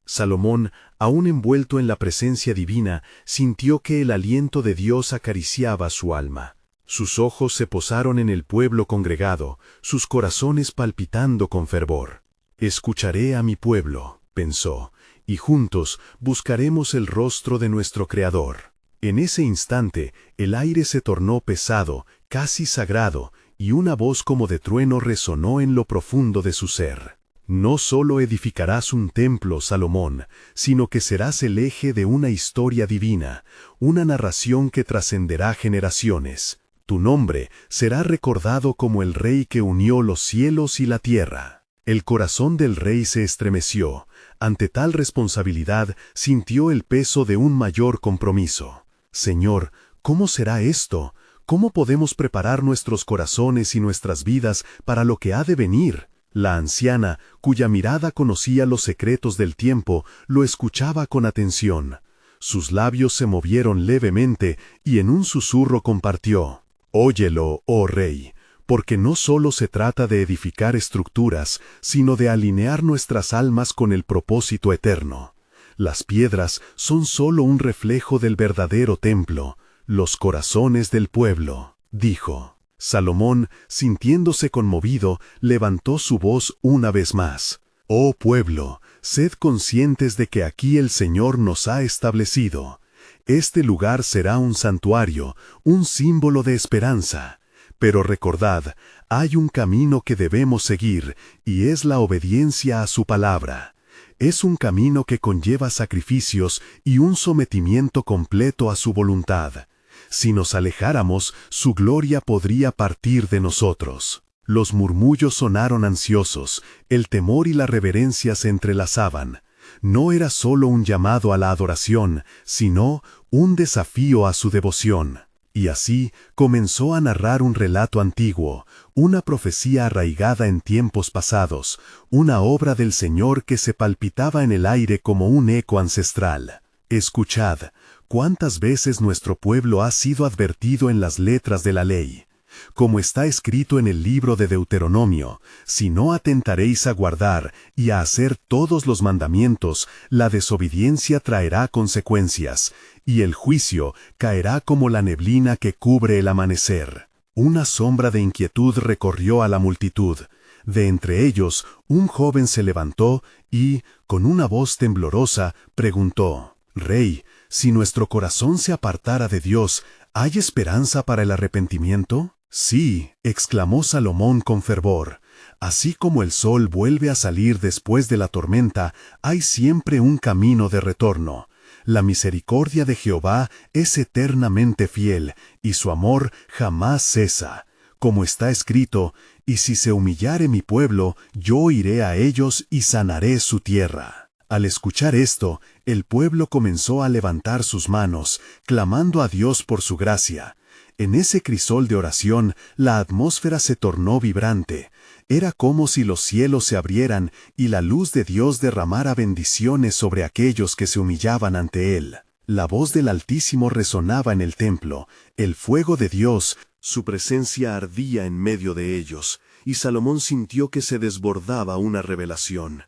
Salomón, aún envuelto en la presencia divina, sintió que el aliento de Dios acariciaba su alma. Sus ojos se posaron en el pueblo congregado, sus corazones palpitando con fervor. «Escucharé a mi pueblo», pensó, «y juntos buscaremos el rostro de nuestro Creador». En ese instante, el aire se tornó pesado, casi sagrado, y una voz como de trueno resonó en lo profundo de su ser. «No solo edificarás un templo, Salomón, sino que serás el eje de una historia divina, una narración que trascenderá generaciones. Tu nombre será recordado como el rey que unió los cielos y la tierra». El corazón del rey se estremeció. Ante tal responsabilidad, sintió el peso de un mayor compromiso. «Señor, ¿cómo será esto? ¿Cómo podemos preparar nuestros corazones y nuestras vidas para lo que ha de venir?» La anciana, cuya mirada conocía los secretos del tiempo, lo escuchaba con atención. Sus labios se movieron levemente y en un susurro compartió: «Óyelo, oh rey, porque no solo se trata de edificar estructuras, sino de alinear nuestras almas con el propósito eterno. Las piedras son solo un reflejo del verdadero templo, los corazones del pueblo», dijo. Salomón, sintiéndose conmovido, levantó su voz una vez más. «Oh pueblo, sed conscientes de que aquí el Señor nos ha establecido. Este lugar será un santuario, un símbolo de esperanza. Pero recordad, hay un camino que debemos seguir, y es la obediencia a su palabra. Es un camino que conlleva sacrificios y un sometimiento completo a su voluntad. Si nos alejáramos, su gloria podría partir de nosotros». Los murmullos sonaron ansiosos, el temor y la reverencia se entrelazaban. No era solo un llamado a la adoración, sino un desafío a su devoción. Y así comenzó a narrar un relato antiguo, una profecía arraigada en tiempos pasados, una obra del Señor que se palpitaba en el aire como un eco ancestral. «Escuchad, cuántas veces nuestro pueblo ha sido advertido en las letras de la ley. Como está escrito en el libro de Deuteronomio, si no atentaréis a guardar y a hacer todos los mandamientos, la desobediencia traerá consecuencias, y el juicio caerá como la neblina que cubre el amanecer». Una sombra de inquietud recorrió a la multitud. De entre ellos, un joven se levantó y, con una voz temblorosa, preguntó: «Rey, si nuestro corazón se apartara de Dios, ¿hay esperanza para el arrepentimiento?» «Sí», exclamó Salomón con fervor, «así como el sol vuelve a salir después de la tormenta, hay siempre un camino de retorno. La misericordia de Jehová es eternamente fiel, y su amor jamás cesa. Como está escrito, y si se humillare mi pueblo, yo iré a ellos y sanaré su tierra». Al escuchar esto, el pueblo comenzó a levantar sus manos, clamando a Dios por su gracia. En ese crisol de oración, la atmósfera se tornó vibrante. Era como si los cielos se abrieran y la luz de Dios derramara bendiciones sobre aquellos que se humillaban ante Él. La voz del Altísimo resonaba en el templo, el fuego de Dios, su presencia ardía en medio de ellos, y Salomón sintió que se desbordaba una revelación.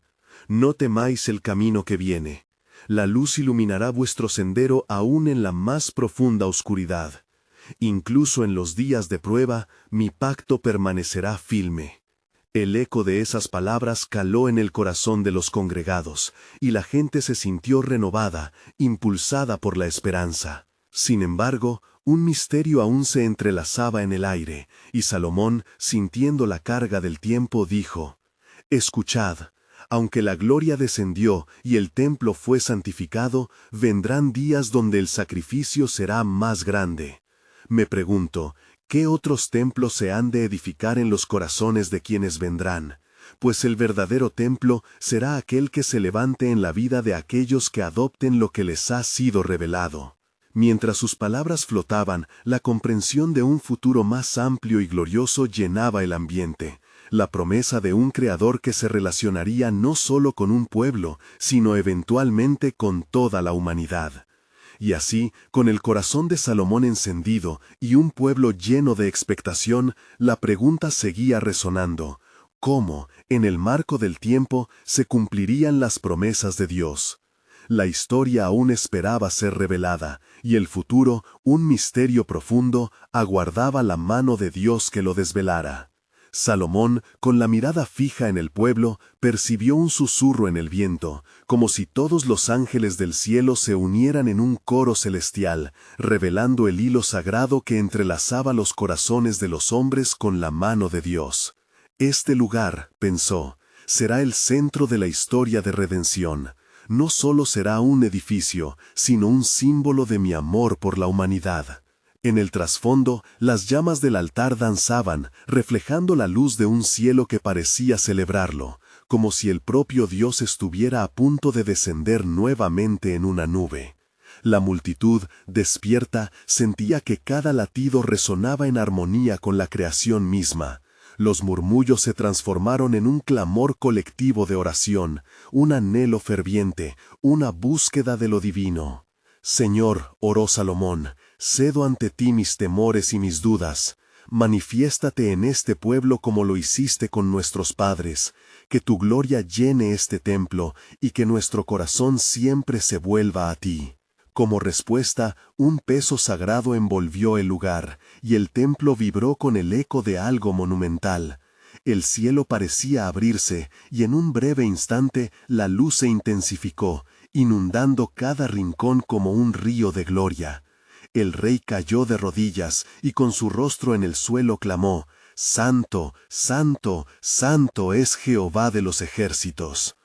No temáis el camino que viene. La luz iluminará vuestro sendero aún en la más profunda oscuridad. Incluso en los días de prueba, mi pacto permanecerá firme. El eco de esas palabras caló en el corazón de los congregados, y la gente se sintió renovada, impulsada por la esperanza. Sin embargo, un misterio aún se entrelazaba en el aire, y Salomón, sintiendo la carga del tiempo, dijo: «Escuchad, aunque la gloria descendió y el templo fue santificado, vendrán días donde el sacrificio será más grande. Me pregunto, ¿qué otros templos se han de edificar en los corazones de quienes vendrán? Pues el verdadero templo será aquel que se levante en la vida de aquellos que adopten lo que les ha sido revelado». Mientras sus palabras flotaban, la comprensión de un futuro más amplio y glorioso llenaba el ambiente. La promesa de un Creador que se relacionaría no solo con un pueblo, sino eventualmente con toda la humanidad. Y así, con el corazón de Salomón encendido y un pueblo lleno de expectación, la pregunta seguía resonando: ¿cómo, en el marco del tiempo, se cumplirían las promesas de Dios? La historia aún esperaba ser revelada, y el futuro, un misterio profundo, aguardaba la mano de Dios que lo desvelara. Salomón, con la mirada fija en el pueblo, percibió un susurro en el viento, como si todos los ángeles del cielo se unieran en un coro celestial, revelando el hilo sagrado que entrelazaba los corazones de los hombres con la mano de Dios. Este lugar, pensó, será el centro de la historia de redención. No solo será un edificio, sino un símbolo de mi amor por la humanidad. En el trasfondo, las llamas del altar danzaban, reflejando la luz de un cielo que parecía celebrarlo, como si el propio Dios estuviera a punto de descender nuevamente en una nube. La multitud, despierta, sentía que cada latido resonaba en armonía con la creación misma. Los murmullos se transformaron en un clamor colectivo de oración, un anhelo ferviente, una búsqueda de lo divino. «Señor», oró Salomón, «cedo ante ti mis temores y mis dudas. Manifiéstate en este pueblo como lo hiciste con nuestros padres, que tu gloria llene este templo y que nuestro corazón siempre se vuelva a ti». Como respuesta, un peso sagrado envolvió el lugar, y el templo vibró con el eco de algo monumental. El cielo parecía abrirse, y en un breve instante la luz se intensificó, inundando cada rincón como un río de gloria. El rey cayó de rodillas, y con su rostro en el suelo clamó: «Santo, santo, santo es Jehová de los ejércitos».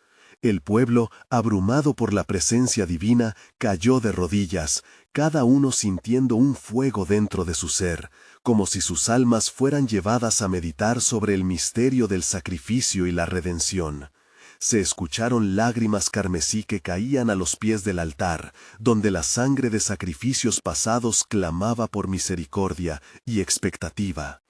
El pueblo, abrumado por la presencia divina, cayó de rodillas, cada uno sintiendo un fuego dentro de su ser, como si sus almas fueran llevadas a meditar sobre el misterio del sacrificio y la redención. Se escucharon lágrimas carmesí que caían a los pies del altar, donde la sangre de sacrificios pasados clamaba por misericordia y expectativa.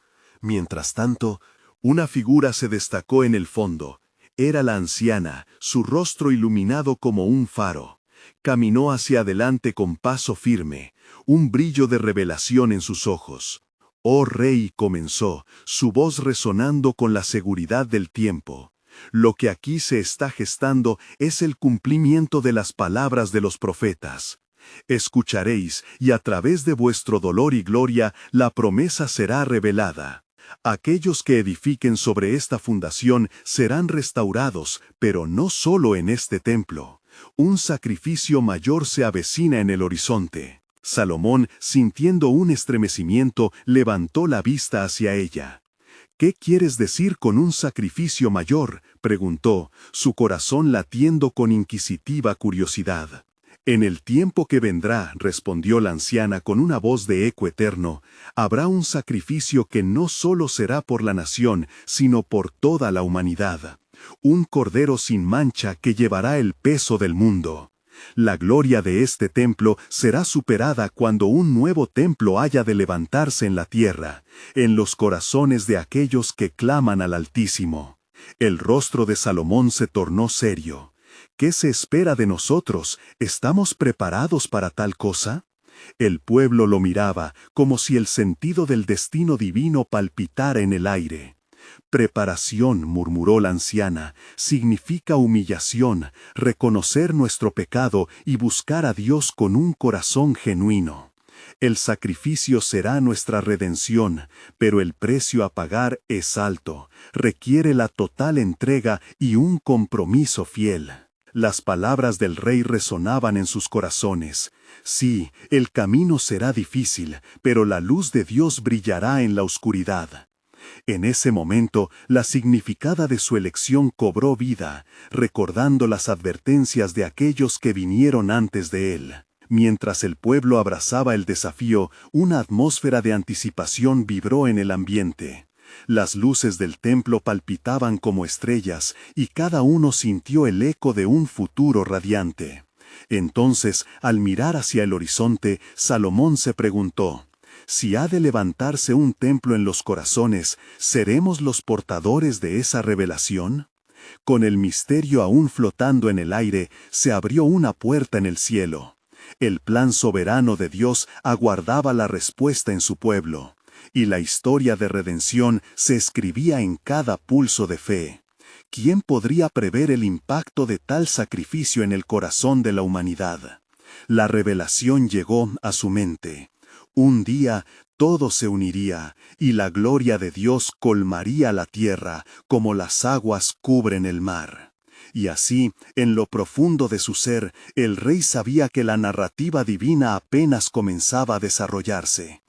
Mientras tanto, una figura se destacó en el fondo. Era la anciana, su rostro iluminado como un faro. Caminó hacia adelante con paso firme, un brillo de revelación en sus ojos. «Oh Rey», comenzó, su voz resonando con la seguridad del tiempo. «Lo que aquí se está gestando es el cumplimiento de las palabras de los profetas. Escucharéis, y a través de vuestro dolor y gloria, la promesa será revelada. Aquellos que edifiquen sobre esta fundación serán restaurados, pero no solo en este templo. Un sacrificio mayor se avecina en el horizonte». Salomón, sintiendo un estremecimiento, levantó la vista hacia ella. «¿Qué quieres decir con un sacrificio mayor?», preguntó, su corazón latiendo con inquisitiva curiosidad. «En el tiempo que vendrá», respondió la anciana con una voz de eco eterno, «habrá un sacrificio que no solo será por la nación, sino por toda la humanidad. Un cordero sin mancha que llevará el peso del mundo. La gloria de este templo será superada cuando un nuevo templo haya de levantarse en la tierra, en los corazones de aquellos que claman al Altísimo. El rostro de Salomón se tornó serio. ¿Qué se espera de nosotros? ¿Estamos preparados para tal cosa? El pueblo lo miraba como si el sentido del destino divino palpitara en el aire. Preparación, murmuró la anciana, significa humillación, reconocer nuestro pecado y buscar a Dios con un corazón genuino. El sacrificio será nuestra redención, pero el precio a pagar es alto, requiere la total entrega y un compromiso fiel. Las palabras del rey resonaban en sus corazones. Sí, el camino será difícil, pero la luz de Dios brillará en la oscuridad. En ese momento, la significada de su elección cobró vida, recordando las advertencias de aquellos que vinieron antes de él. Mientras el pueblo abrazaba el desafío, una atmósfera de anticipación vibró en el ambiente. Las luces del templo palpitaban como estrellas, y cada uno sintió el eco de un futuro radiante. Entonces, al mirar hacia el horizonte, Salomón se preguntó: si ha de levantarse un templo en los corazones, ¿seremos los portadores de esa revelación? Con el misterio aún flotando en el aire, se abrió una puerta en el cielo. El plan soberano de Dios aguardaba la respuesta en su pueblo, y la historia de redención se escribía en cada pulso de fe. ¿Quién podría prever el impacto de tal sacrificio en el corazón de la humanidad? La revelación llegó a su mente. Un día todo se uniría, y la gloria de Dios colmaría la tierra como las aguas cubren el mar. Y así, en lo profundo de su ser, el rey sabía que la narrativa divina apenas comenzaba a desarrollarse.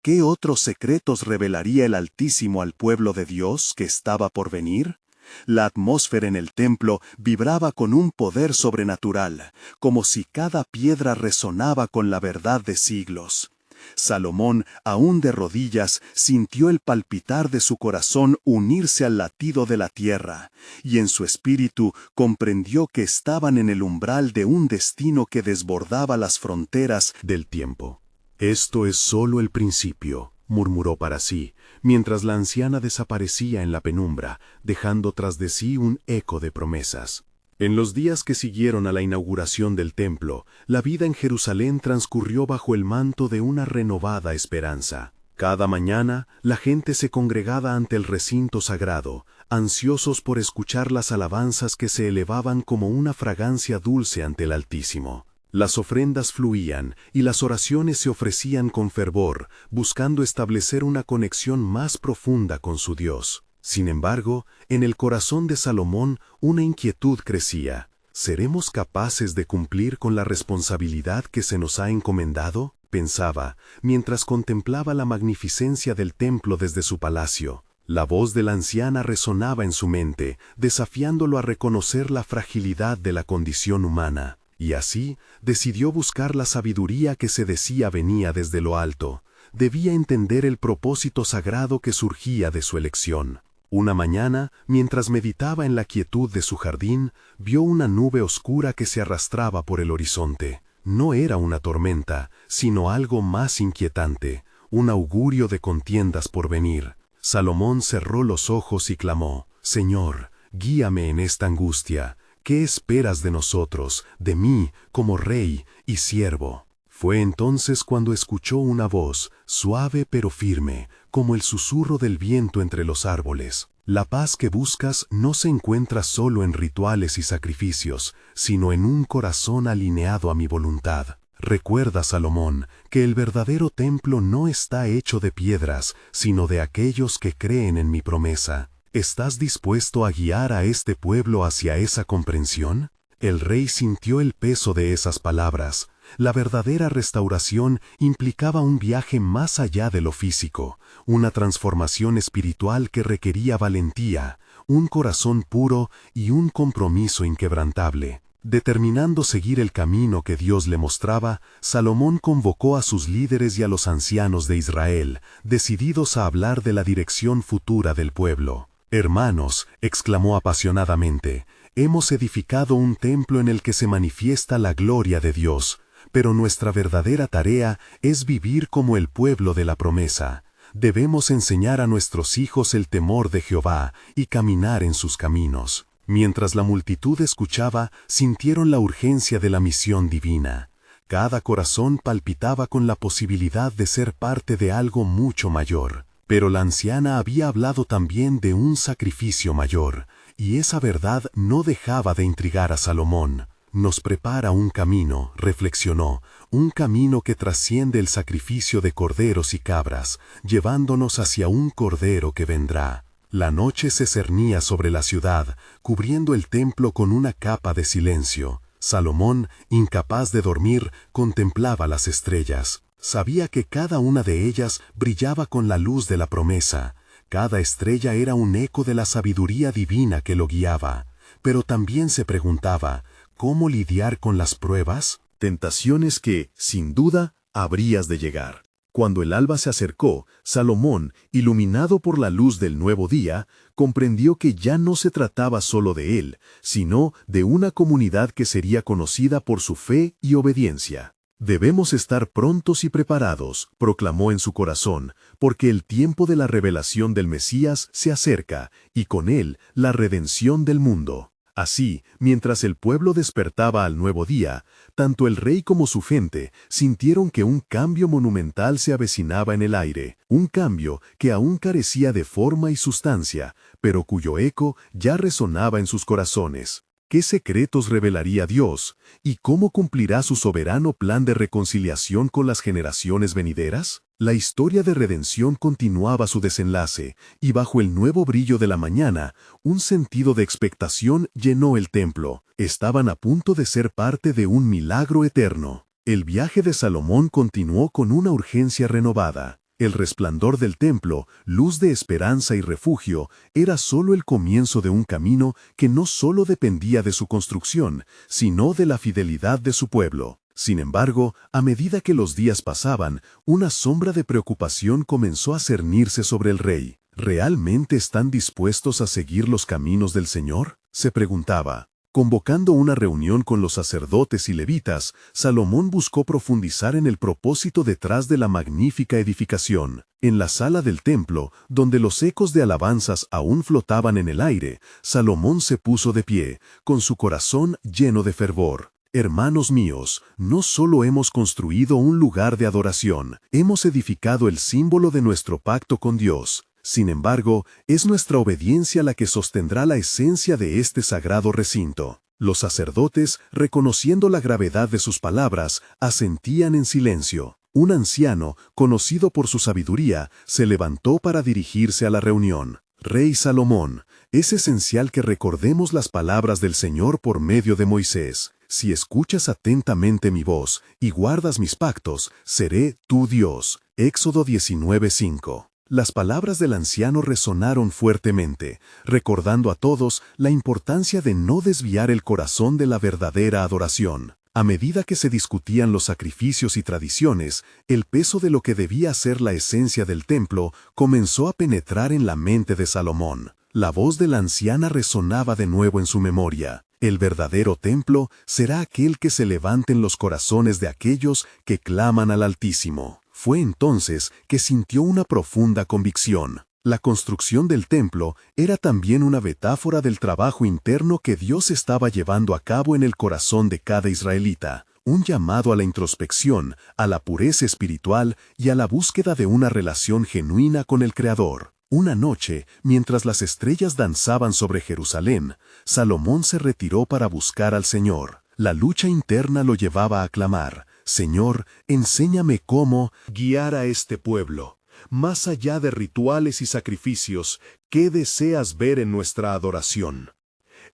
¿Qué otros secretos revelaría el Altísimo al pueblo de Dios que estaba por venir? La atmósfera en el templo vibraba con un poder sobrenatural, como si cada piedra resonaba con la verdad de siglos. Salomón, aún de rodillas, sintió el palpitar de su corazón unirse al latido de la tierra, y en su espíritu comprendió que estaban en el umbral de un destino que desbordaba las fronteras del tiempo. «Esto es solo el principio», murmuró para sí, mientras la anciana desaparecía en la penumbra, dejando tras de sí un eco de promesas. En los días que siguieron a la inauguración del templo, la vida en Jerusalén transcurrió bajo el manto de una renovada esperanza. Cada mañana, la gente se congregaba ante el recinto sagrado, ansiosos por escuchar las alabanzas que se elevaban como una fragancia dulce ante el Altísimo. Las ofrendas fluían y las oraciones se ofrecían con fervor, buscando establecer una conexión más profunda con su Dios. Sin embargo, en el corazón de Salomón una inquietud crecía. ¿Seremos capaces de cumplir con la responsabilidad que se nos ha encomendado?, pensaba, mientras contemplaba la magnificencia del templo desde su palacio. La voz de la anciana resonaba en su mente, desafiándolo a reconocer la fragilidad de la condición humana. Y así, decidió buscar la sabiduría que se decía venía desde lo alto. Debía entender el propósito sagrado que surgía de su elección. Una mañana, mientras meditaba en la quietud de su jardín, vio una nube oscura que se arrastraba por el horizonte. No era una tormenta, sino algo más inquietante, un augurio de contiendas por venir. Salomón cerró los ojos y clamó: «Señor, guíame en esta angustia. ¿Qué esperas de nosotros, de mí, como rey y siervo?». Fue entonces cuando escuchó una voz, suave pero firme, como el susurro del viento entre los árboles. La paz que buscas no se encuentra solo en rituales y sacrificios, sino en un corazón alineado a mi voluntad. Recuerda, Salomón, que el verdadero templo no está hecho de piedras, sino de aquellos que creen en mi promesa. ¿Estás dispuesto a guiar a este pueblo hacia esa comprensión? El rey sintió el peso de esas palabras. La verdadera restauración implicaba un viaje más allá de lo físico, una transformación espiritual que requería valentía, un corazón puro y un compromiso inquebrantable. Determinando seguir el camino que Dios le mostraba, Salomón convocó a sus líderes y a los ancianos de Israel, decididos a hablar de la dirección futura del pueblo. «Hermanos», exclamó apasionadamente, hemos edificado un templo en el que se manifiesta la gloria de Dios, pero nuestra verdadera tarea es vivir como el pueblo de la promesa. Debemos enseñar a nuestros hijos el temor de Jehová y caminar en sus caminos. Mientras la multitud escuchaba, sintieron la urgencia de la misión divina. Cada corazón palpitaba con la posibilidad de ser parte de algo mucho mayor. Pero la anciana había hablado también de un sacrificio mayor, y esa verdad no dejaba de intrigar a Salomón. Nos prepara un camino, reflexionó, un camino que trasciende el sacrificio de corderos y cabras, llevándonos hacia un cordero que vendrá. La noche se cernía sobre la ciudad, cubriendo el templo con una capa de silencio. Salomón, incapaz de dormir, contemplaba las estrellas. Sabía que cada una de ellas brillaba con la luz de la promesa. Cada estrella era un eco de la sabiduría divina que lo guiaba. Pero también se preguntaba, ¿cómo lidiar con las pruebas? Tentaciones que, sin duda, habrías de llegar. Cuando el alba se acercó, Salomón, iluminado por la luz del nuevo día, comprendió que ya no se trataba solo de él, sino de una comunidad que sería conocida por su fe y obediencia. Debemos estar prontos y preparados, proclamó en su corazón, porque el tiempo de la revelación del Mesías se acerca, y con él la redención del mundo. Así, mientras el pueblo despertaba al nuevo día, tanto el rey como su gente sintieron que un cambio monumental se avecinaba en el aire, un cambio que aún carecía de forma y sustancia, pero cuyo eco ya resonaba en sus corazones. ¿Qué secretos revelaría Dios? ¿Y cómo cumplirá su soberano plan de reconciliación con las generaciones venideras? La historia de redención continuaba su desenlace, y bajo el nuevo brillo de la mañana, un sentido de expectación llenó el templo. Estaban a punto de ser parte de un milagro eterno. El viaje de Salomón continuó con una urgencia renovada. El resplandor del templo, luz de esperanza y refugio, era solo el comienzo de un camino que no solo dependía de su construcción, sino de la fidelidad de su pueblo. Sin embargo, a medida que los días pasaban, una sombra de preocupación comenzó a cernirse sobre el rey. ¿Realmente están dispuestos a seguir los caminos del Señor?, se preguntaba. Convocando una reunión con los sacerdotes y levitas, Salomón buscó profundizar en el propósito detrás de la magnífica edificación. En la sala del templo, donde los ecos de alabanzas aún flotaban en el aire, Salomón se puso de pie, con su corazón lleno de fervor. Hermanos míos, no solo hemos construido un lugar de adoración, hemos edificado el símbolo de nuestro pacto con Dios. Sin embargo, es nuestra obediencia la que sostendrá la esencia de este sagrado recinto. Los sacerdotes, reconociendo la gravedad de sus palabras, asentían en silencio. Un anciano, conocido por su sabiduría, se levantó para dirigirse a la reunión. Rey Salomón, es esencial que recordemos las palabras del Señor por medio de Moisés. Si escuchas atentamente mi voz y guardas mis pactos, seré tu Dios. Éxodo 19:5. Las palabras del anciano resonaron fuertemente, recordando a todos la importancia de no desviar el corazón de la verdadera adoración. A medida que se discutían los sacrificios y tradiciones, el peso de lo que debía ser la esencia del templo comenzó a penetrar en la mente de Salomón. La voz de la anciana resonaba de nuevo en su memoria. El verdadero templo será aquel que se levante en los corazones de aquellos que claman al Altísimo. Fue entonces que sintió una profunda convicción. La construcción del templo era también una metáfora del trabajo interno que Dios estaba llevando a cabo en el corazón de cada israelita, un llamado a la introspección, a la pureza espiritual y a la búsqueda de una relación genuina con el Creador. Una noche, mientras las estrellas danzaban sobre Jerusalén, Salomón se retiró para buscar al Señor. La lucha interna lo llevaba a clamar: Señor, enséñame cómo guiar a este pueblo. Más allá de rituales y sacrificios, ¿qué deseas ver en nuestra adoración?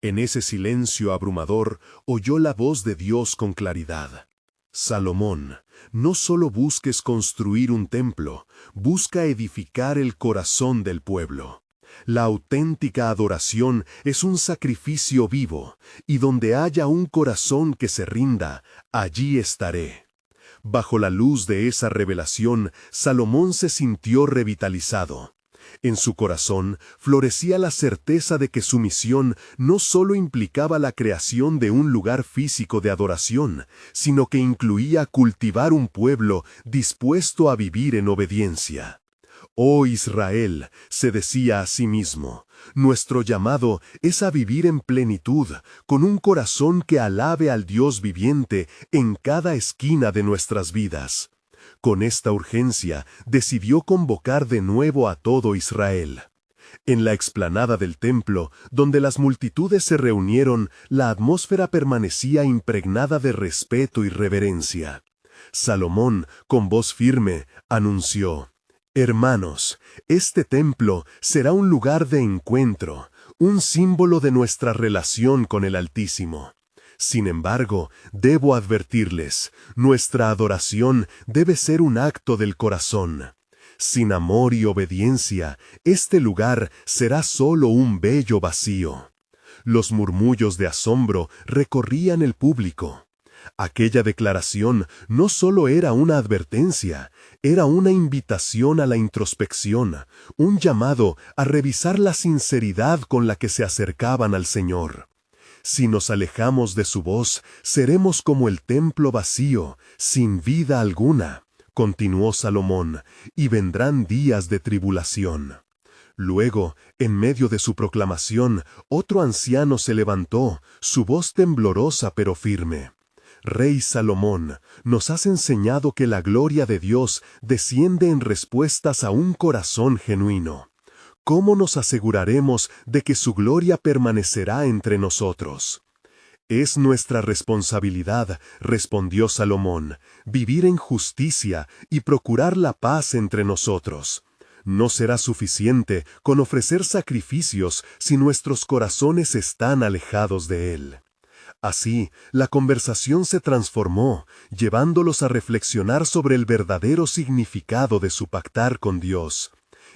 En ese silencio abrumador, oyó la voz de Dios con claridad. Salomón, no solo busques construir un templo, busca edificar el corazón del pueblo. La auténtica adoración es un sacrificio vivo, y donde haya un corazón que se rinda, allí estaré. Bajo la luz de esa revelación, Salomón se sintió revitalizado. En su corazón florecía la certeza de que su misión no solo implicaba la creación de un lugar físico de adoración, sino que incluía cultivar un pueblo dispuesto a vivir en obediencia. Oh Israel, se decía a sí mismo, nuestro llamado es a vivir en plenitud, con un corazón que alabe al Dios viviente en cada esquina de nuestras vidas. Con esta urgencia, decidió convocar de nuevo a todo Israel. En la explanada del templo, donde las multitudes se reunieron, la atmósfera permanecía impregnada de respeto y reverencia. Salomón, con voz firme, anunció: Hermanos, este templo será un lugar de encuentro, un símbolo de nuestra relación con el Altísimo. Sin embargo, debo advertirles, nuestra adoración debe ser un acto del corazón. Sin amor y obediencia, este lugar será solo un bello vacío. Los murmullos de asombro recorrían el público. Aquella declaración no solo era una advertencia, era una invitación a la introspección, un llamado a revisar la sinceridad con la que se acercaban al Señor. Si nos alejamos de su voz, seremos como el templo vacío, sin vida alguna, continuó Salomón, y vendrán días de tribulación. Luego, en medio de su proclamación, otro anciano se levantó, su voz temblorosa pero firme. Rey Salomón, nos has enseñado que la gloria de Dios desciende en respuestas a un corazón genuino. ¿Cómo nos aseguraremos de que su gloria permanecerá entre nosotros? Es nuestra responsabilidad, respondió Salomón, vivir en justicia y procurar la paz entre nosotros. No será suficiente con ofrecer sacrificios si nuestros corazones están alejados de Él. Así, la conversación se transformó, llevándolos a reflexionar sobre el verdadero significado de su pactar con Dios.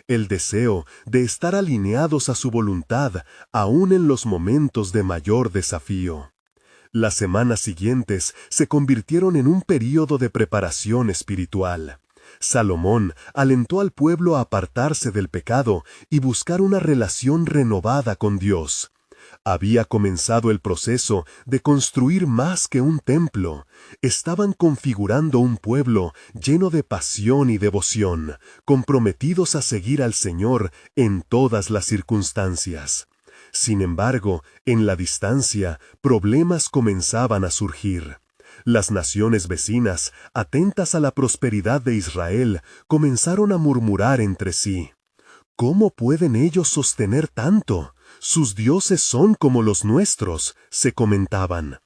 El deseo de estar alineados a su voluntad, aún en los momentos de mayor desafío. Las semanas siguientes se convirtieron en un período de preparación espiritual. Salomón alentó al pueblo a apartarse del pecado y buscar una relación renovada con Dios. Había comenzado el proceso de construir más que un templo. Estaban configurando un pueblo lleno de pasión y devoción, comprometidos a seguir al Señor en todas las circunstancias. Sin embargo, en la distancia, problemas comenzaban a surgir. Las naciones vecinas, atentas a la prosperidad de Israel, comenzaron a murmurar entre sí. ¿Cómo pueden ellos sostener tanto? Sus dioses son como los nuestros, se comentaban.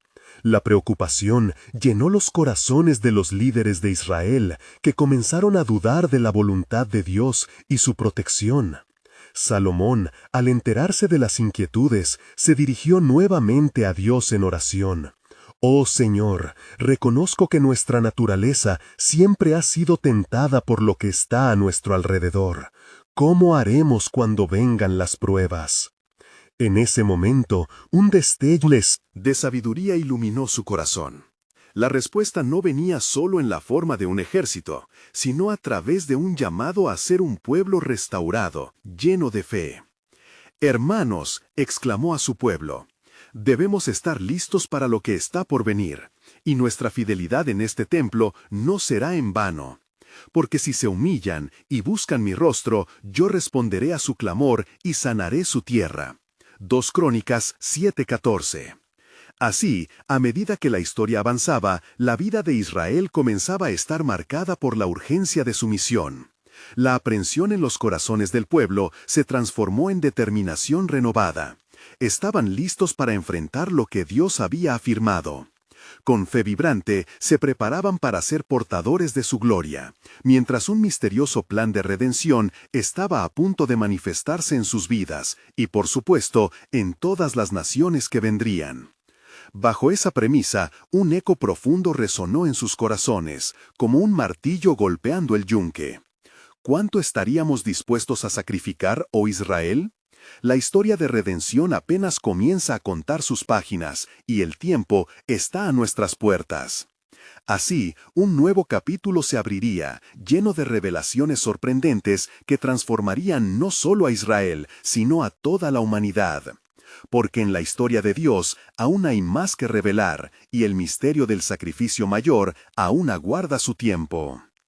La preocupación llenó los corazones de los líderes de Israel, que comenzaron a dudar de la voluntad de Dios y su protección. Salomón, al enterarse de las inquietudes, se dirigió nuevamente a Dios en oración. Oh Señor, reconozco que nuestra naturaleza siempre ha sido tentada por lo que está a nuestro alrededor. ¿Cómo haremos cuando vengan las pruebas? En ese momento, un destello de sabiduría iluminó su corazón. La respuesta no venía solo en la forma de un ejército, sino a través de un llamado a ser un pueblo restaurado, lleno de fe. Hermanos, exclamó a su pueblo, debemos estar listos para lo que está por venir, y nuestra fidelidad en este templo no será en vano. Porque si se humillan y buscan mi rostro, yo responderé a su clamor y sanaré su tierra. 2 Crónicas 7:14. Así, a medida que la historia avanzaba, la vida de Israel comenzaba a estar marcada por la urgencia de su misión. La aprensión en los corazones del pueblo se transformó en determinación renovada. Estaban listos para enfrentar lo que Dios había afirmado. Con fe vibrante, se preparaban para ser portadores de su gloria, mientras un misterioso plan de redención estaba a punto de manifestarse en sus vidas y, por supuesto, en todas las naciones que vendrían. Bajo esa premisa, un eco profundo resonó en sus corazones, como un martillo golpeando el yunque. ¿Cuánto estaríamos dispuestos a sacrificar, oh Israel? La historia de redención apenas comienza a contar sus páginas, y el tiempo está a nuestras puertas. Así, un nuevo capítulo se abriría, lleno de revelaciones sorprendentes que transformarían no solo a Israel, sino a toda la humanidad. Porque en la historia de Dios aún hay más que revelar, y el misterio del sacrificio mayor aún aguarda su tiempo.